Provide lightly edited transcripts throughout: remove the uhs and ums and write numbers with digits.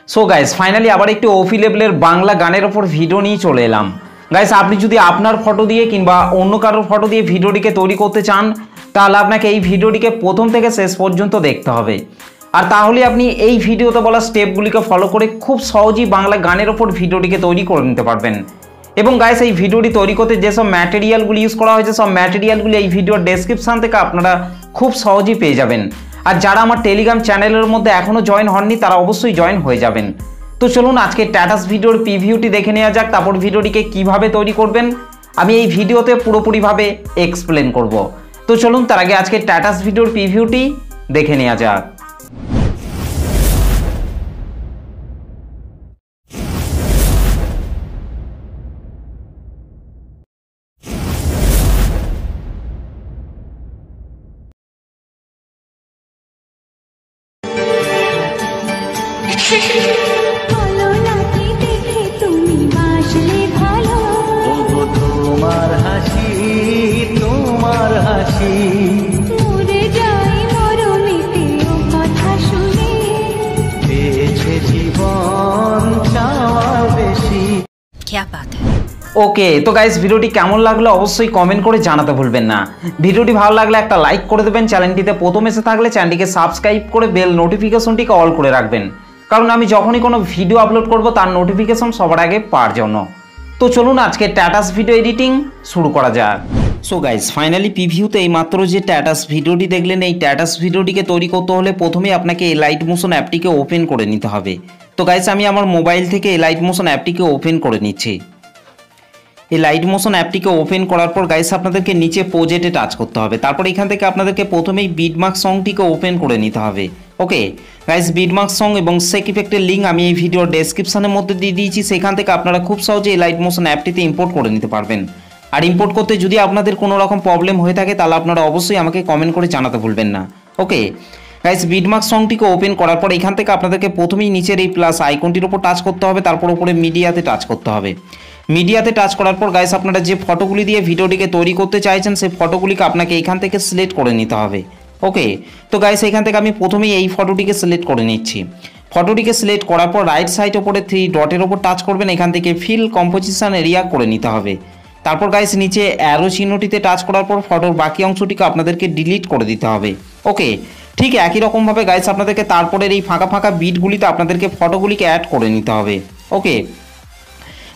So guys finally আবার একটি ওফি লেভেলের বাংলা গানের ওপর ভিডিও নিয়ে চলে এলাম। গাইস আপনি যদি আপনার ফটো দিয়ে কিংবা অন্য কারোর ফটো দিয়ে ভিডিওটিকে তৈরি করতে চান তাহলে আপনাকে এই ভিডিওটিকে প্রথম থেকে শেষ পর্যন্ত দেখতে হবে। আর তাহলে আপনি এই ভিডিওতে বলা স্টেপগুলিকে ফলো করে খুব সহজেই বাংলা গানের ওপর ভিডিওটিকে তৈরি করে নিতে পারবেন। এবং গাইস এই ভিডিওটি তৈরি করতে যেসব ম্যাটেরিয়ালগুলি ইউজ করা হয়েছে সব ম্যাটেরিয়ালগুলি এই ভিডিওর ডেসক্রিপশন থেকে আপনারা খুব সহজেই পেয়ে যাবেন। আর যারা আমার টেলিগ্রাম চ্যানেলের মধ্যে এখনও জয়েন হননি তারা অবশ্যই জয়েন হয়ে যাবেন। তো চলুন আজকে স্ট্যাটাস ভিডিওর প্রিভিউটি দেখে নেওয়া যাক, তারপর ভিডিওটিকে কিভাবে তৈরি করবেন আমি এই ভিডিওতে পুরোপুরিভাবে এক্সপ্লেন করব। তো চলুন তার আগে আজকে স্ট্যাটাস ভিডিওর প্রিভিউটি দেখে নেওয়া যাক। ভালো লাগে দেখে তুমি বাসলে ভালো, ওগো তোমার হাসি মরে যাই মরমিতে ও কথা শুনে, পেয়েছে জীবন চাওয়ার বেশি। क्या बात है। ওকে, তো গাইস ভিডিওটি কেমন লাগলো অবশ্যই কমেন্ট করে জানাতে ভুলবেন না। ভিডিওটি ভালো লাগলে একটা লাইক করে দেবেন, চ্যানেলটিতে প্রথম এসে থাকলে চ্যানেলটিকে সাবস্ক্রাইব করে বেল নোটিফিকেশনটিকে অল করে রাখবেন, কারণ আমি যখনই কোনো ভিডিও আপলোড করব তার নোটিফিকেশন সবার আগে পাওয়ার জন্য। তো চলুন আজকে স্ট্যাটাস ভিডিও এডিটিং শুরু করা যাক। সো গাইস ফাইনালি প্রিভিউতে এই মাত্র যে স্ট্যাটাস ভিডিওটি দেখলেন, এই স্ট্যাটাস ভিডিওটিকে তৈরি করতে হলে প্রথমেই আপনাকে এই লাইট মোশন অ্যাপটিকে ওপেন করে নিতে হবে। তো গাইস আমি আমার মোবাইল থেকে এই লাইট মোশন অ্যাপটিকে ওপেন করে নিচ্ছি। এই লাইট মোশন অ্যাপটিকে ওপেন করার পর গাইস আপনাদেরকে নিচে প্রজেক্টে টাচ করতে হবে। তারপর এখান থেকে আপনাদেরকে প্রথমেই বিটমার্ক সংটিকে ওপেন করে নিতে হবে। ওকে গাইস, বিটমার্ক সং এবং সেক ইফেক্টের লিঙ্ক আমি এই ভিডিওর ডেসক্রিপশনের মধ্যে দিয়ে দিয়েছি, সেখান থেকে আপনারা খুব সহজে এই লাইট মোশন অ্যাপটিতে ইম্পোর্ট করে নিতে পারবেন। আর ইম্পোর্ট করতে যদি আপনাদের কোনো রকম প্রবলেম হয়ে থাকে তাহলে আপনারা অবশ্যই আমাকে কমেন্ট করে জানাতে ভুলবেন না। ওকে গাইস, বিটমার্ক সংটিকে ওপেন করার পর এখান থেকে আপনাদেরকে প্রথমেই নিচের এই প্লাস আইকনটির উপর টাচ করতে হবে, তারপর উপরে মিডিয়াতে টাচ করতে হবে। মিডিয়াতে টাচ করার পর গাইস আপনারা যে ফটোগুলি দিয়ে ভিডিওটিকে তৈরি করতে চাইছেন সেই ফটোগুলিকে আপনাকে এখান থেকে সিলেক্ট করে নিতে হবে। ওকে, তো গাইস এখান থেকে আমি প্রথমেই এই ফটোটিকে সিলেক্ট করে নিচ্ছি। ফটোটিকে সিলেক্ট করার পর রাইট সাইড ওপরে 3 ডটের ওপর টাচ করবেন, এখান থেকে ফিল কম্পোজিশন এরিয়া করে নিতে হবে। তারপর গাইস নিচে অ্যারো চিহ্নটিতে টাচ করার পর ফটোর বাকি অংশটিকে আপনাদেরকে ডিলিট করে দিতে হবে। ওকে, ঠিক একই রকমভাবে গাইস আপনাদেরকে তারপরের এই ফাঁকা ফাঁকা বিটগুলিতে আপনাদেরকে ফটোগুলিকে অ্যাড করে নিতে হবে। ওকে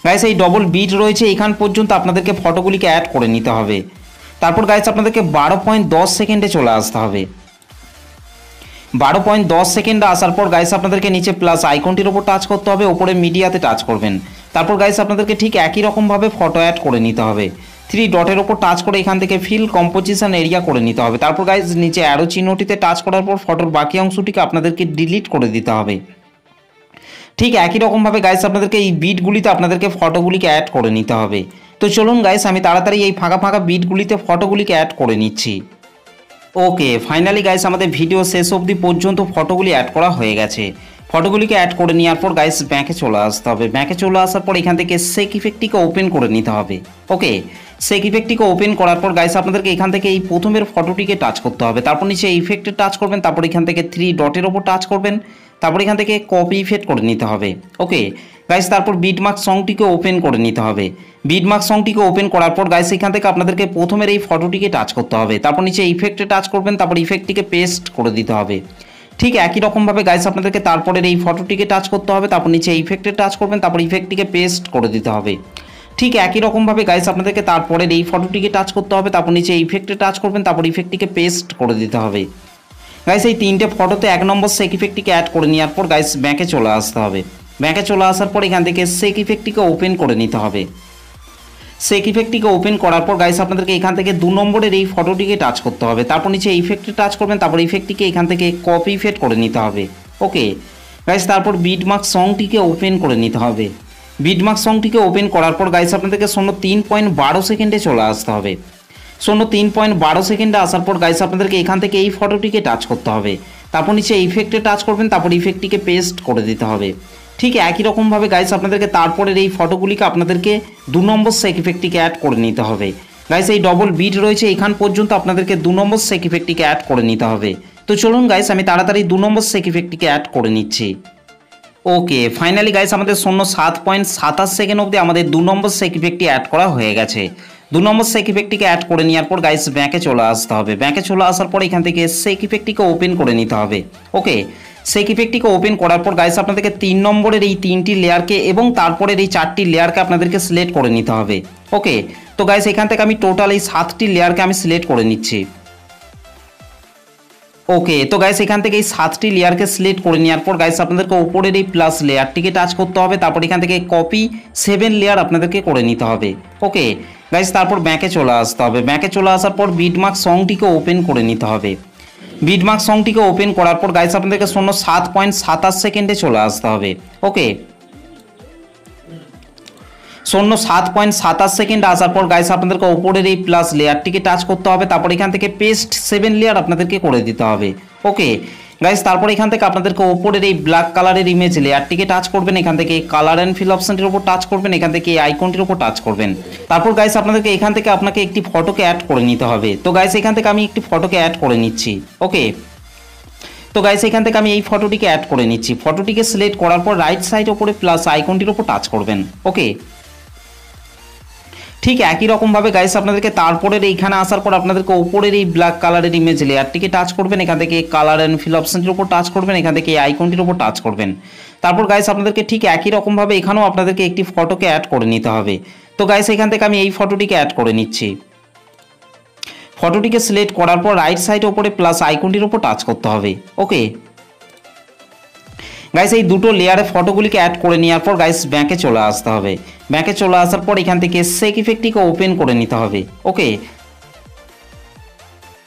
গাইস, এই ডবল বিট রয়েছে এখান পর্যন্ত আপনাদেরকে ফটোগুলিকে অ্যাড করে নিতে হবে। তারপর গাইস আপনাদেরকে 12.10 সেকেন্ডে চলে আসতে হবে। 12.10 সেকেন্ডে আসার পর গাইস আপনাদেরকে নিচে প্লাস আইকনটির ওপর টাচ করতে হবে, ওপরে মিডিয়াতে টাচ করবেন। তারপর গাইস আপনাদেরকে ঠিক একই রকমভাবে ফটো অ্যাড করে নিতে হবে। 3 ডটের ওপর টাচ করে এখান থেকে ফিল কম্পোজিশন এরিয়া করে নিতে হবে। তারপর গাইস নিচে অ্যারো চিহ্নটিতে টাচ করার পর ফটোর বাকি অংশটিকে আপনাদেরকে ডিলিট করে দিতে হবে। ঠিক একই রকমভাবে গাইস আপনাদেরকে এই বিটগুলিতে আপনাদেরকে ফটোগুলিকে অ্যাড করে নিতে হবে। তো চলুন গাইস আমি তাড়াতাড়ি এই ফাঁকা ফাঁকা বিটগুলিতে ফটোগুলিকে অ্যাড করে নিচ্ছি। ওকে ফাইনালি গাইস আমাদের ভিডিও শেষ অবধি পর্যন্ত ফটোগুলি অ্যাড করা হয়ে গেছে। ফটোগুলিকে অ্যাড করে নেওয়ার পর গাইস ব্যাকে চলে আসতে হবে। ব্যাকে চলে আসার পর এখান থেকে সেক ইফেক্টটিকে ওপেন করে নিতে হবে। ওকে, সেক ইফেক্টটিকে ওপেন করার পর গাইস আপনাদেরকে এখান থেকে এই প্রথমের ফটোটিকে টাচ করতে হবে, তারপর নিচে ইফেক্টে টাচ করবেন, তারপর এখান থেকে 3 ডটের ওপর টাচ করবেন, তারপর এখান থেকে কপি ইফেক্ট করে নিতে হবে। ওকে গাইস, তারপর বিটমার্ক সংটিকে ওপেন করে নিতে হবে। বিটমার্ক সংটিকে ওপেন করার পর গাইস এখান থেকে আপনাদেরকে প্রথমের এই ফটোটিকে টাচ করতে হবে, তারপর নিচে ইফেক্টে টাচ করবেন, তারপর ইফেক্টটিকে পেস্ট করে দিতে হবে। ঠিক একই রকমভাবে গাইস আপনাদেরকে তারপরের এই ফটোটিকে টাচ করতে হবে, তারপর নিচে ইফেক্টে টাচ করবেন, তারপর ইফেক্টটিকে পেস্ট করে দিতে হবে। ঠিক একই রকমভাবে গাইস আপনাদেরকে তারপরের এই ফটোটিকে টাচ করতে হবে, তারপর নিচে ইফেক্টে টাচ করবেন, তারপর ইফেক্টটিকে পেস্ট করে দিতে হবে। গাইস এই 3টে ফটোতে 1 নম্বর সেক ইফেক্টটিকে অ্যাড করে নেওয়ার পর গাইস ব্যাকে চলে আসতে হবে। ব্যাকে চলে আসার পর এখান থেকে সেক ইফেক্টটিকে ওপেন করে নিতে হবে। সেক ইফেক্টটিকে ওপেন করার পর গাইস আপনাদেরকে এখান থেকে 2 নম্বরের এই ফটোটিকে টাচ করতে হবে, তারপর নিচে ইফেক্টে টাচ করবেন, তারপর ইফেক্টটিকে এখান থেকে কপি ইফেক্ট করে নিতে হবে। ওকে গাইস, তারপর বিটমার্ক সংটিকে ওপেন করে নিতে হবে। বিটমার্ক সংটিকে ওপেন করার পর গাইস আপনাদেরকে 3.12 সেকেন্ডে চলে আসতে হবে। 3.12 সেকেন্ডে আসার পর গাইস আপনাদেরকে এখান থেকে এই ফটোটিকে টাচ করতে হবে, তারপর নিচে ইফেক্টে টাচ করবেন, তারপর ইফেক্টটিকে পেস্ট করে দিতে হবে। ঠিক একই রকমভাবে গাইস আপনাদেরকে তারপরের এই ফটোগুলিকে আপনাদেরকে 2 নম্বর সেক ইফেক্টটিকে অ্যাড করে নিতে হবে। গাইস এই ডবল বিট রয়েছে এখান পর্যন্ত আপনাদেরকে 2 নম্বর সেক ইফেক্টটিকে অ্যাড করে নিতে হবে। তো চলুন গাইস আমি তাড়াতাড়ি 2 নম্বর সেক ইফেক্টটিকে অ্যাড করে নিচ্ছি। ওকে, ফাইনালি গাইস আমাদের 07.27 সেকেন্ড অবধি আমাদের 2 নম্বর সেক ইফেক্টটি অ্যাড করা হয়ে গেছে। 2 নম্বর সেক ইফেক্টটিকে অ্যাড করে নেওয়ার পর গাইস ব্যাকে চলে আসতে হবে। ব্যাকে চলে আসার পর এখান থেকে সেক ইফেক্টটিকে ওপেন করে নিতে হবে। ওকে, সেক ইফেক্টটিকে ওপেন করার পর গাইস আপনাদেরকে 3 নম্বরের এই 3টি লেয়ারকে এবং তারপরের এই 4টি লেয়ারকে আপনাদেরকে সিলেক্ট করে নিতে হবে। ওকে, তো গাইস এখান থেকে আমি টোটাল এই 7টি লেয়ারকে আমি সিলেক্ট করে নিচ্ছি। ওকে, তো গাইস এখান থেকে এই 7টি লেয়ারকে সিলেক্ট করে নেওয়ার পর গাইস আপনাদেরকে উপরের এই প্লাস লেয়ারটিকে টাচ করতে হবে। তারপর এখান থেকে কপি 7 লেয়ার আপনাদেরকে করে নিতে হবে। ওকে গাইস, তারপর ব্যাকে চলে আসতে হবে। ব্যাকে চলে আসার পর বিটমার্ক সংটিকে ওপেন করে নিতে হবে। বিটমার্ক সংটিকে ওপেন করার পর গাইস আপনাদেরকে 07.27 সেকেন্ডে চলে আসতে হবে। ওকে, 07.27 সেকেন্ড আসার পর গাইস আপনাদেরকে উপরের এই প্লাস লেয়ারটিকে টাচ করতে হবে। তারপর এখান থেকে পেস্ট 7 লেয়ার আপনাদেরকে করে দিতে হবে। ওকে গাইস, তারপর এখান থেকে আপনাদেরকে উপরের এই ব্ল্যাক কালারের ইমেজ লেয়ারটিকে টাচ করবেন। এখান থেকে কালার অ্যান্ড ফিল অপশনটির উপর টাচ করবেন। এখান থেকে এই আইকনটির উপর টাচ করবেন। তারপর গাইস আপনাদেরকে এখান থেকে আপনাকে একটি ফটোকে অ্যাড করে নিতে হবে। তো গাইস এখান থেকে আমি একটি ফটোকে অ্যাড করে নিচ্ছি। ওকে, তো গাইস এখান থেকে আমি এই ফটোটিকে অ্যাড করে নিচ্ছি। ফটোটিকে সিলেক্ট করার পর রাইট সাইড উপরে প্লাস আইকনটির উপর টাচ করবেন। ওকে, ঠিক একই রকমভাবে গাইস আপনাদেরকে তারপরের এইখানে আসার পর আপনাদেরকে উপরের এই ব্ল্যাক কালারের ইমেজ লেয়ারটিকে টাচ করবেন। এখান থেকে কালার অ্যান্ড ফিল অপশনটির উপর টাচ করবেন। এখান থেকে এই আইকনটির উপর টাচ করবেন। তারপর গাইস আপনাদেরকে ঠিক একই রকমভাবে এখানেও আপনাদেরকে একটি ফটোকে অ্যাড করে নিতে হবে। তো গাইস এখান থেকে আমি এই ফটোটিকে অ্যাড করে নিচ্ছি। ফটোটিকে সিলেক্ট করার পর রাইট সাইড উপরে প্লাস আইকনটির উপর টাচ করতে হবে। ওকে গাইস, এই দুটো লেয়ারে ফটোগুলিকে অ্যাড করে নেওয়ার পর গাইস ব্যাকে চলে আসতে হবে। ব্যাকে চলে আসার পর এখান থেকে সেক ইফেক্টটিকে ওপেন করে নিতে হবে। ওকে,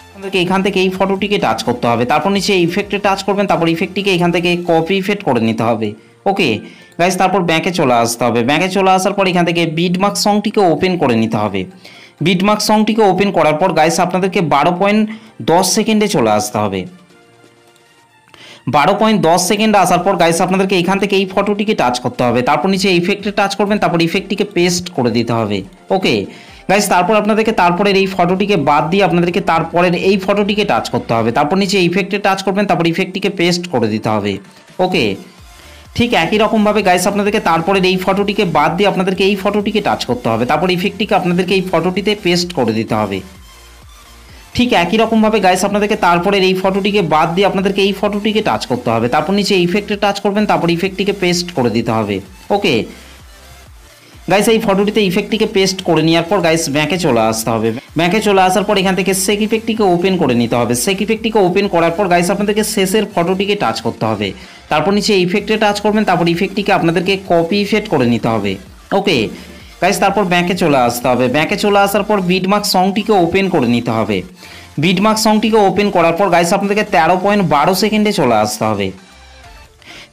আপনাদেরকে এখান থেকে এই ফটোটিকে টাচ করতে হবে। তারপর নিচে ইফেক্টে টাচ করবেন। তারপর ইফেক্টটিকে এখান থেকে কপি ইফেক্ট করে নিতে হবে। ওকে গাইস, তারপর ব্যাকে চলে আসতে হবে। ব্যাকে চলে আসার পর এখান থেকে বিটমার্ক সংটিকে ওপেন করে নিতে হবে। বিটমার্ক সংটিকে ওপেন করার পর গাইস আপনাদেরকে 12.10 সেকেন্ডে চলে আসতে হবে। 12.10 সেকেন্ড আসার পর গাইস আপনাদেরকে এখান থেকে এই ফটোটিকে টাচ করতে হবে। তারপর নিচে ইফেক্টে টাচ করবেন। তারপর ইফেক্টটিকে পেস্ট করে দিতে হবে। ওকে গাইস, তারপর আপনাদেরকে তারপরের এই ফটোটিকে বাদ দিয়ে আপনাদেরকে তারপরের এই ফটোটিকে টাচ করতে হবে। তারপর নিচে ইফেক্টে টাচ করবেন। তারপর ইফেক্টটিকে পেস্ট করে দিতে হবে। ওকে, ঠিক একই রকমভাবে গাইস আপনাদেরকে তারপরের এই ফটোটিকে বাদ দিয়ে আপনাদেরকে এই ফটোটিকে টাচ করতে হবে। তারপর ইফেক্টটিকে আপনাদেরকে এই ফটোটিতে পেস্ট করে দিতে হবে। ঠিক একই রকমভাবে গাইস আপনাদেরকে তারপরের এই ফটোটিকে বাদ দিয়ে আপনাদেরকে এই ফটোটিকে টাচ করতে হবে। তারপর নিচে ইফেক্টে টাচ করবেন। তারপর ইফেক্টটিকে পেস্ট করে দিতে হবে। ওকে গাইস, এই ফটোটিতে ইফেক্টটিকে পেস্ট করে নেওয়ার পর গাইস ব্যাকে চলে আসতে হবে। ব্যাকে চলে আসার পর এখান থেকে সেক ইফেক্টটিকে ওপেন করে নিতে হবে। সেক ইফেক্টটিকে ওপেন করার পর গাইস আপনাদেরকে শেষের ফটোটিকে টাচ করতে হবে। তারপর নিচে ইফেক্টে টাচ করবেন। তারপর ইফেক্টটিকে আপনাদেরকে কপি ইফেক্ট করে নিতে হবে। ওকে গাইস, তারপর ব্যাকে চলে আসতে হবে। ব্যাকে চলে আসার পর বিটমার্ক সংটিকে ওপেন করে নিতে হবে। বিটমার্ক সংটিকে ওপেন করার পর গাইস আপনাদেরকে 13.12 সেকেন্ডে চলে আসতে হবে।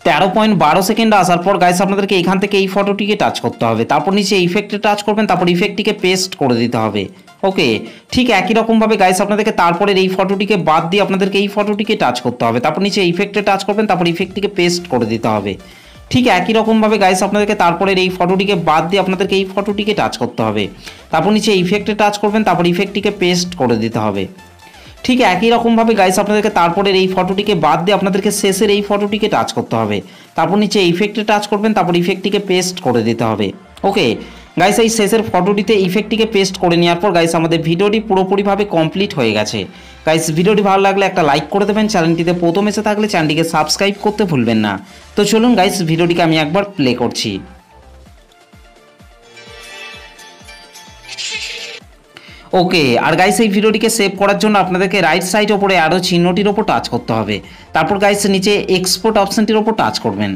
13.12 সেকেন্ড আসার পর গাইস আপনাদেরকে এখান থেকে এই ফটোটিকে টাচ করতে হবে। তারপর নিচে ইফেক্টে টাচ করবেন। তারপর ইফেক্টটিকে পেস্ট করে দিতে হবে। ওকে, ঠিক একই রকমভাবে গাইস আপনাদেরকে তারপরের এই ফটোটিকে বাদ দিয়ে আপনাদেরকে এই ফটোটিকে টাচ করতে হবে। তারপর নিচে ইফেক্টে টাচ করবেন। তারপর ইফেক্টটিকে পেস্ট করে দিতে হবে। ঠিক একই রকমভাবে গাইস আপনাদেরকে তারপরের এই ফটোটিকে বাদ দিয়ে আপনাদেরকে এই ফটোটিকে টাচ করতে হবে। তারপর নিচে ইফেক্টে টাচ করবেন। তারপর ইফেক্টটিকে পেস্ট করে দিতে হবে। ঠিক একই রকমভাবে গাইস আপনাদেরকে তারপরের এই ফটোটিকে বাদ দিয়ে আপনাদেরকে শেষের এই ফটোটিকে টাচ করতে হবে। তারপর নিচে ইফেক্টে টাচ করবেন। তারপর ইফেক্টটিকে পেস্ট করে দিতে হবে। ওকে গাইস, এই শেষের ফটোটিতে ইফেক্টটিকে পেস্ট করে নেওয়ার পর গাইস আমাদের ভিডিওটি পুরোপুরিভাবে কমপ্লিট হয়ে গেছে। গাইস ভিডিওটি ভালো লাগলে একটা লাইক করে দেবেন। চ্যানেলটিতে প্রথম এসে থাকলে চ্যানেলটিকে সাবস্ক্রাইব করতে ভুলবেন না। তো চলুন গাইস ভিডিওটিকে আমি একবার প্লে করছি। ওকে, আর গাইস এই ভিডিওটিকে সেভ করার জন্য আপনাদেরকে রাইট সাইড ওপরে আরও চিহ্নটির ওপর টাচ করতে হবে। তারপর গাইস নিচে এক্সপোর্ট অপশনটির ওপর টাচ করবেন।